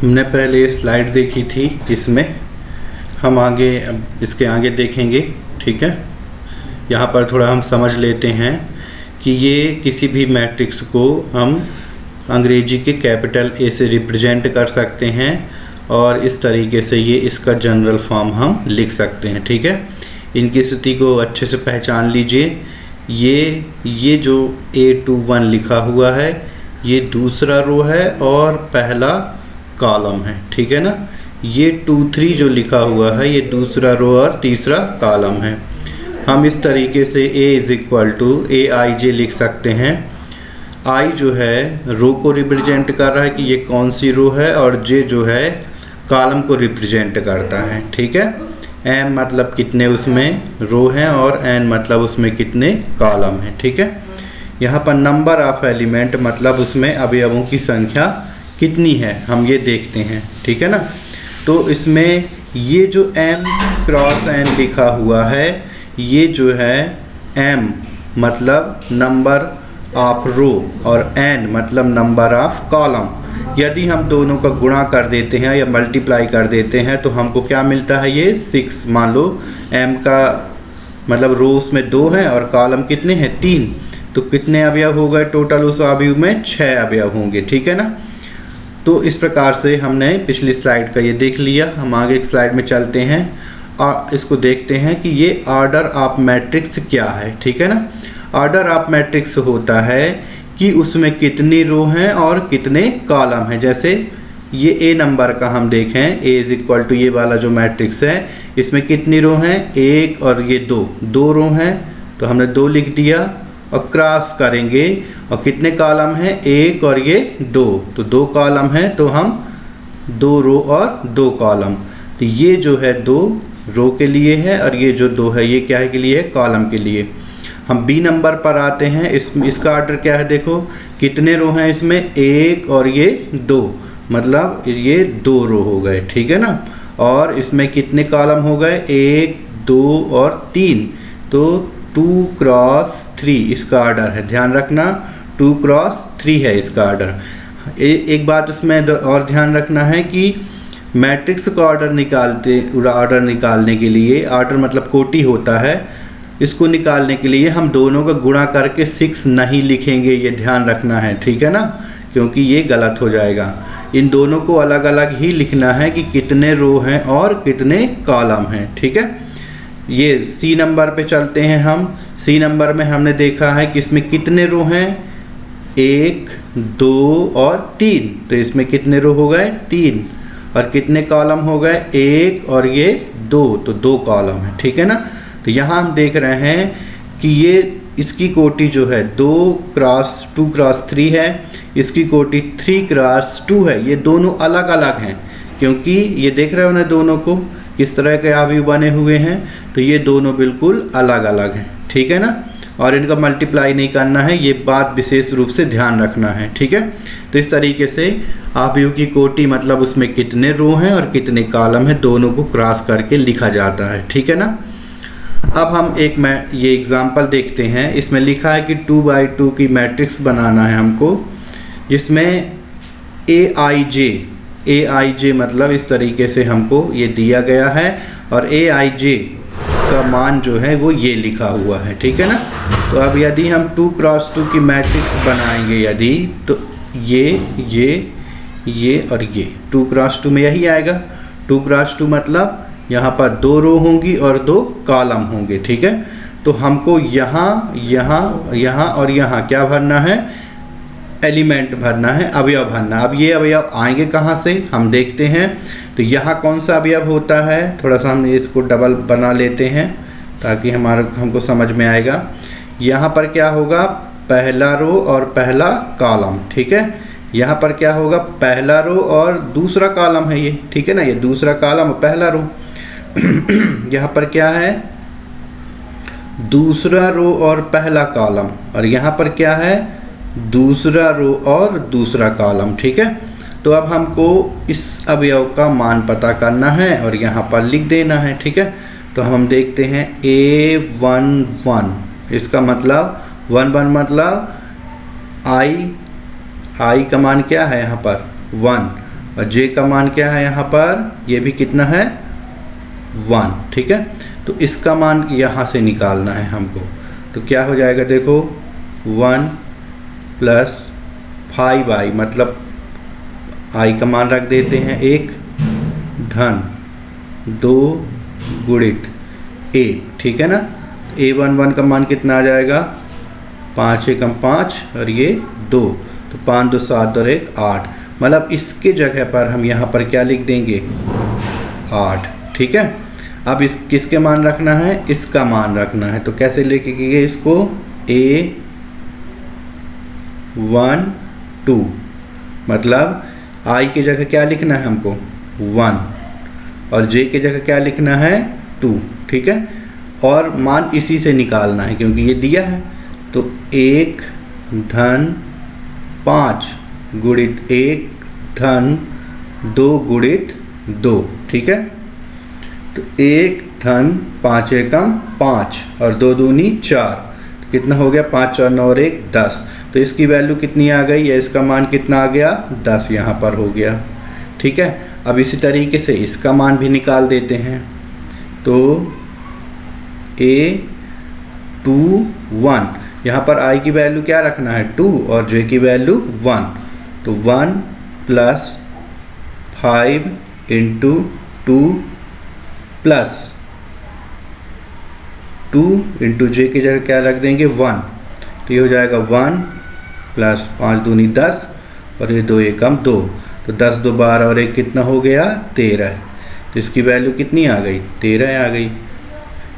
हमने पहले ये स्लाइड देखी थी, इसमें हम आगे इसके आगे देखेंगे। ठीक है, यहाँ पर थोड़ा हम समझ लेते हैं कि ये किसी भी मैट्रिक्स को हम अंग्रेजी के कैपिटल ए से रिप्रेजेंट कर सकते हैं और इस तरीके से ये इसका जनरल फॉर्म हम लिख सकते हैं। ठीक है, इनकी स्थिति को अच्छे से पहचान लीजिए। ये जो A21 लिखा हुआ है ये दूसरा रो है और पहला कॉलम है। ठीक है ना, ये 23 जो लिखा हुआ है ये दूसरा रो और तीसरा कॉलम है। हम इस तरीके से A = AIJ लिख सकते हैं। I जो है रो को रिप्रेजेंट कर रहा है कि ये कौन सी रो है, और J जो है कॉलम को रिप्रेजेंट करता है। ठीक है, M मतलब कितने उसमें रो हैं और N मतलब उसमें कितने कॉलम हैं। ठीक है, यहाँ पर नंबर ऑफ एलिमेंट मतलब उसमें अवयवों की संख्या कितनी है हम ये देखते हैं। ठीक है ना, तो इसमें ये जो M × N लिखा हुआ है ये जो है M मतलब नंबर ऑफ रो और N मतलब नंबर ऑफ कॉलम। यदि हम दोनों का गुणा कर देते हैं या मल्टीप्लाई कर देते हैं तो हमको क्या मिलता है, ये 6। मान लो M का मतलब रोज में 2 हैं और कॉलम कितने हैं 3, तो कितने अवयव हो गए टोटल उस अवयव में 6 अवयव होंगे। ठीक है ना, तो इस प्रकार से हमने पिछली स्लाइड का ये देख लिया। हम आगे एक स्लाइड में चलते हैं और इसको देखते हैं कि ये ऑर्डर ऑफ मैट्रिक्स क्या है। ठीक है ना, ऑर्डर ऑफ मैट्रिक्स होता है कि उसमें कितनी रो हैं और कितने कॉलम हैं। जैसे ये A नंबर का हम देखें, A = ये वाला जो मैट्रिक्स है इसमें कितनी रो हैं, 1 और ये 2 रो हैं, तो हमने 2 लिख दिया और क्रॉस करेंगे और कितने कॉलम हैं, 1 और ये 2, तो 2 कॉलम हैं, तो हम 2 रो और 2 कॉलम। तो ये जो है 2 रो के लिए है और ये जो 2 है ये क्या है के लिए है, कॉलम के लिए। हम B नंबर पर आते हैं। इसका ऑर्डर क्या है, देखो कितने रो हैं इसमें, 1 और ये 2, मतलब ये 2 रो हो गए। ठीक है ना, और इसमें कितने कॉलम हो गए, 1 2 और 3, तो 2 × 3 इसका ऑर्डर है। ध्यान रखना 2 × 3 है इसका ऑर्डर। एक बात इसमें और ध्यान रखना है कि मैट्रिक्स का ऑर्डर निकालने के लिए, ऑर्डर मतलब कोटि होता है, इसको निकालने के लिए हम दोनों का गुणा करके 6 नहीं लिखेंगे, ये ध्यान रखना है। ठीक है ना, क्योंकि ये गलत हो जाएगा। इन दोनों को अलग अलग ही लिखना है कि कितने रो हैं और कितने कॉलम हैं। ठीक है, ये C नंबर पे चलते हैं हम। C नंबर में हमने देखा है कि इसमें कितने रो हैं, 1 2 और 3, तो इसमें कितने रो हो गए, 3, और कितने कॉलम हो गए, 1 और ये 2, तो 2 कॉलम है। ठीक है ना, तो यहाँ हम देख रहे हैं कि ये इसकी कोटि जो है 2 × 3 है, इसकी कोटि 3 × 2 है। ये दोनों अलग अलग हैं क्योंकि ये देख रहे हो ना दोनों को किस तरह के अवयव बने हुए हैं, तो ये दोनों बिल्कुल अलग अलग हैं। ठीक है ना, और इनका मल्टीप्लाई नहीं करना है, ये बात विशेष रूप से ध्यान रखना है। ठीक है, तो इस तरीके से अवयव की कोटि मतलब उसमें कितने रो हैं और कितने कॉलम हैं दोनों को क्रॉस करके लिखा जाता है। ठीक है ना, अब हम ये एग्जाम्पल देखते हैं। इसमें लिखा है कि 2 × 2 की मैट्रिक्स बनाना है हमको, जिसमें AIJ मतलब इस तरीके से हमको ये दिया गया है और AIJ का मान जो है वो ये लिखा हुआ है। ठीक है ना, तो अब यदि हम 2 × 2 की मैट्रिक्स बनाएंगे यदि, तो ये और ये 2 × 2 में यही आएगा। 2 × 2 मतलब यहाँ पर 2 रो होंगी और 2 कॉलम होंगे। ठीक है, तो हमको यहाँ और यहाँ क्या भरना है, एलिमेंट भरना है, अवयव भरना। अब ये अवयव आएंगे कहाँ से हम देखते हैं। तो यहाँ कौन सा अवयव होता है, थोड़ा सा हम इसको डबल बना लेते हैं ताकि हमको समझ में आएगा। यहाँ पर क्या होगा, पहला रो और पहला कॉलम। ठीक है, यहाँ पर क्या होगा, पहला रो और दूसरा कॉलम है ये। ठीक है ना, ये दूसरा कॉलम और पहला रो। यहाँ पर क्या है, दूसरा रो और पहला कॉलम, और यहाँ पर क्या है, दूसरा रो और दूसरा कॉलम। ठीक है, तो अब हमको इस अवयव का मान पता करना है और यहाँ पर लिख देना है। ठीक है, तो हम देखते हैं A11, इसका मतलब 1 मतलब I का मान क्या है यहाँ पर 1, और जे का मान क्या है यहाँ पर, ये भी कितना है 1, ठीक है। तो इसका मान यहाँ से निकालना है हमको, तो क्या हो जाएगा देखो 1 + 5i, मतलब i का मान रख देते हैं 1 धन 2 गुणित 1, ठीक है ना। a11 का मान कितना आ जाएगा 5 × 5 और ये 2, तो 5 2 7 और 1 8, मतलब इसके जगह पर हम यहाँ पर क्या लिख देंगे 8, ठीक है। अब इस किसके मान रखना है, इसका मान रखना है, तो कैसे लिखेंगे इसको a1 2, मतलब i की जगह क्या लिखना है हमको 1 और j की जगह क्या लिखना है 2, ठीक है। और मान इसी से निकालना है क्योंकि ये दिया है, तो 1 धन 5 गुणित 1 धन 2 गुणित 2, ठीक है। तो 1 धन 5 एकम 5 और 2 दूनी 4, तो कितना हो गया 5 4 9 और 1 10, तो इसकी वैल्यू कितनी आ गई, या इसका मान कितना आ गया 10 यहाँ पर हो गया, ठीक है। अब इसी तरीके से इसका मान भी निकाल देते हैं, तो a21, यहाँ पर i की वैल्यू क्या रखना है 2 और j की वैल्यू 1, तो 1 + 5 × 2 + 2 × j की जगह क्या रख देंगे 1, तो ये हो जाएगा 1 + 5 दूनी 10 और ये 2 एकम 2, तो 10 2 12 और 1 कितना हो गया 13, तो इसकी वैल्यू कितनी आ गई 13 आ गई,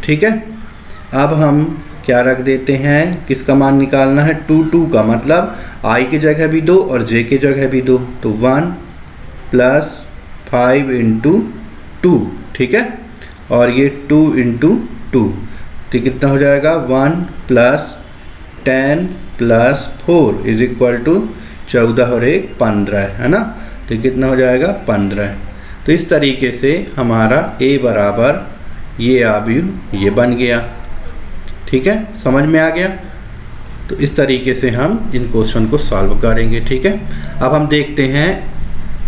ठीक है। अब हम क्या रख देते हैं, किसका मान निकालना है 2 2 का, मतलब i की जगह भी 2 और j की जगह भी 2, तो 1 + 5 × 2, ठीक है। और ये 2 × 2, तो कितना हो जाएगा 1 + 10 + 4 = 14 और 1 15, है ना, तो कितना हो जाएगा 15। तो इस तरीके से हमारा a बराबर ये अवयव ये बन गया, ठीक है, समझ में आ गया। तो इस तरीके से हम इन क्वेश्चन को सॉल्व करेंगे, ठीक है। अब हम देखते हैं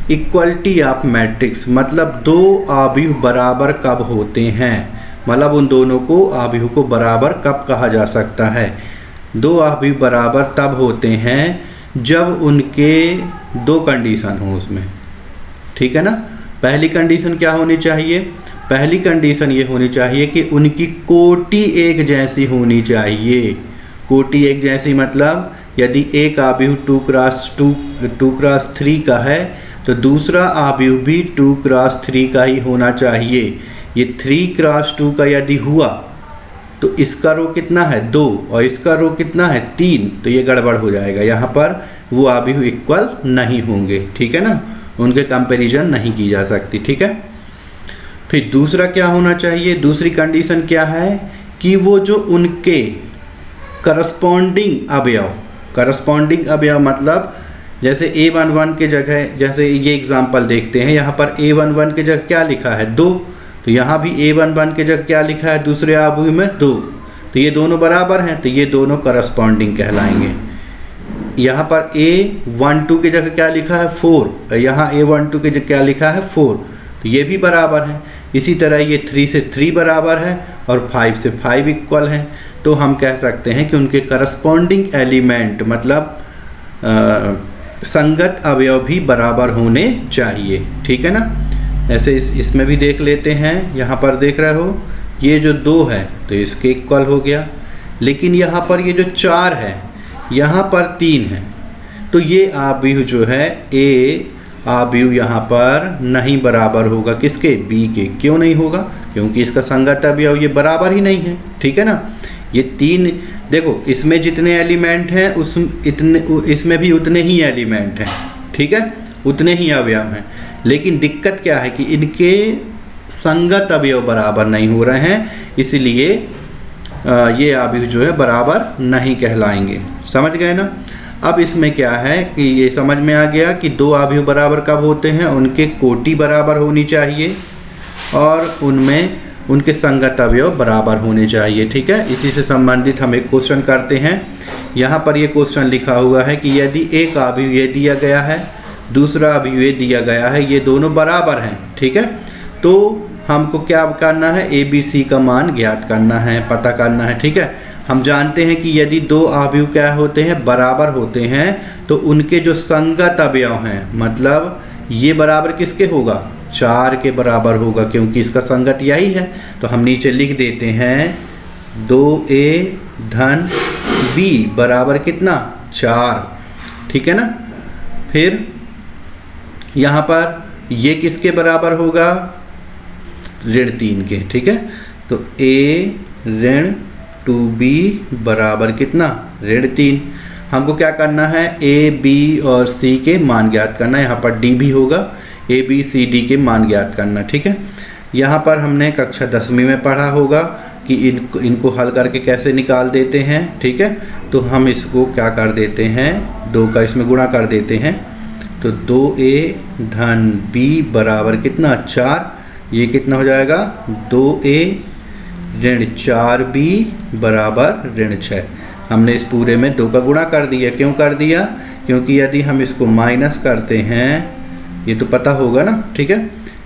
इक्वलिटी ऑफ मैट्रिक्स, मतलब दो अवयव बराबर कब होते हैं, मतलब उन दोनों को अवयव को बराबर कब कहा जा सकता है। दो अवयव बराबर तब होते हैं जब उनके दो कंडीशन हो उसमें, ठीक है ना। पहली कंडीशन क्या होनी चाहिए, पहली कंडीशन ये होनी चाहिए कि उनकी कोटि एक जैसी होनी चाहिए। कोटि एक जैसी मतलब यदि एक अवयव 2x3 का है तो दूसरा अवयव भी 2x3 का ही होना चाहिए। ये 3x2 का यदि हुआ तो इसका रो कितना है 2 और इसका रो कितना है 3, तो ये गड़बड़ हो जाएगा, यहाँ पर वो अवयव इक्वल नहीं होंगे, ठीक है ना, उनके कंपैरिजन नहीं की जा सकती, ठीक है। फिर दूसरा क्या होना चाहिए, दूसरी कंडीशन क्या है कि वो जो उनके करस्पॉन्डिंग अवयव मतलब जैसे a11 के जगह, जैसे ये एग्जांपल देखते हैं, यहाँ पर a11 के जगह क्या लिखा है 2, तो यहाँ भी a11 के जगह क्या लिखा है दूसरे अवयव में 2, तो ये दोनों बराबर हैं, तो ये दोनों करस्पॉन्डिंग कहलाएंगे। यहाँ पर a12 की जगह क्या लिखा है 4, यहाँ a12 की जगह क्या लिखा है 4, तो ये भी बराबर है। इसी तरह ये 3 से 3 बराबर है और 5 से 5 इक्वल है, तो हम कह सकते हैं कि उनके करस्पॉन्डिंग एलिमेंट मतलब संगत अवयव भी बराबर होने चाहिए, ठीक है ना। ऐसे इसमें भी देख लेते हैं, यहाँ पर देख रहे हो ये जो 2 है तो इसके इक्वल हो गया, लेकिन यहाँ पर ये जो 4 है यहाँ पर 3 है, तो ये अवयव जो है a अवयव यहाँ पर नहीं बराबर होगा किसके b के। क्यों नहीं होगा, क्योंकि इसका संगत अवयव ये बराबर ही नहीं है, ठीक है ना। ये 3 देखो इसमें जितने एलिमेंट हैं इसमें भी उतने ही एलिमेंट हैं, ठीक है, उतने ही अवयव हैं, लेकिन दिक्कत क्या है कि इनके संगत अवयव बराबर नहीं हो रहे हैं, इसलिए ये अवयव जो है बराबर नहीं कहलाएंगे। समझ गए ना। अब इसमें क्या है कि ये समझ में आ गया कि दो अवयव बराबर कब होते हैं, उनके कोटि बराबर होनी चाहिए और उनमें उनके संगत अवयव बराबर होने चाहिए, ठीक है। इसी से संबंधित हम एक क्वेश्चन करते हैं। यहाँ पर ये क्वेश्चन लिखा हुआ है कि यदि एक अवयव ये दिया गया है दूसरा अभिव्यय दिया गया है, ये दोनों बराबर हैं, ठीक है। तो हमको क्या करना है, ए बी सी का मान ज्ञात करना है, पता करना है, ठीक है। हम जानते हैं कि यदि दो अवयव क्या होते हैं, बराबर होते हैं, तो उनके जो संगत अवयव हैं, मतलब ये बराबर किसके होगा, 4 के बराबर होगा, क्योंकि इसका संगत यही है। तो हम नीचे लिख देते हैं 2a धन b बराबर कितना, 4, ठीक है ना। फिर यहाँ पर ये किसके बराबर होगा, ऋण 3 के, ठीक है। तो a ऋण 2b बराबर कितना, ऋण 3। हमको क्या करना है, a b और c के मान ज्ञात करना है। यहाँ पर d भी होगा, a b c d के मान ज्ञात करना, ठीक है। यहाँ पर हमने कक्षा 10वीं में पढ़ा होगा कि इनको हल करके कैसे निकाल देते हैं, ठीक है। तो हम इसको क्या कर देते हैं, 2 का इसमें गुणा कर देते हैं। तो 2a धन b बराबर कितना, 4। ये कितना हो जाएगा, 2a ऋण 4b बराबर ऋण 6। हमने इस पूरे में 2 का गुणा कर दिया। क्यों कर दिया, क्योंकि यदि हम इसको माइनस करते हैं, ये तो पता होगा ना, ठीक है।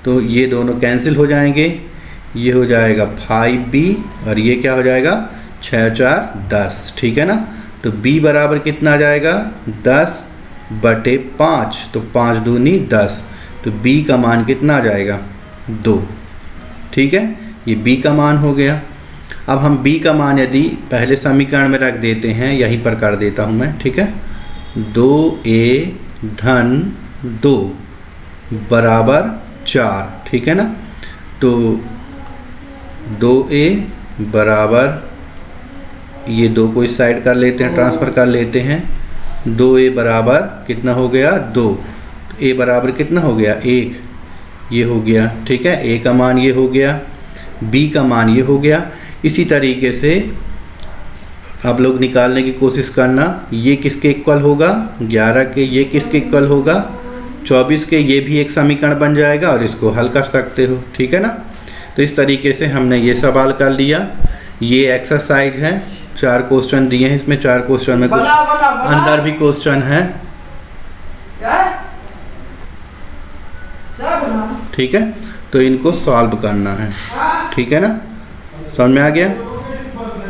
तो ये दोनों कैंसिल हो जाएंगे, ये हो जाएगा 5b और ये क्या हो जाएगा, 6 4 10, ठीक है ना। तो b बराबर कितना आ जाएगा, 10/5, तो 5 दूनी 10, तो b का मान कितना आ जाएगा, 2, ठीक है। ये b का मान हो गया। अब हम b का मान यदि पहले समीकरण में रख देते हैं, यहीं पर कर देता हूँ मैं, ठीक है। 2a धन 2 बराबर 4, ठीक है ना। तो 2a बराबर, ये 2 को इस साइड कर लेते हैं, ट्रांसफ़र कर लेते हैं। 2a बराबर कितना हो गया, 2। a बराबर कितना हो गया, 1, ये हो गया, ठीक है। a का मान ये हो गया, b का मान ये हो गया। इसी तरीके से आप लोग निकालने की कोशिश करना, ये किसके इक्वल होगा, 11 के, ये किसके इक्वल होगा, 24 के। ये भी एक समीकरण बन जाएगा और इसको हल कर सकते हो, ठीक है ना। तो इस तरीके से हमने ये सवाल कर लिया। ये एक्सरसाइज है, 4 क्वेश्चन दिए हैं इसमें, 4 क्वेश्चन में कुछ अंदर भी क्वेश्चन है, ठीक है। तो इनको सॉल्व करना है, ठीक है ना। समझ में आ गया।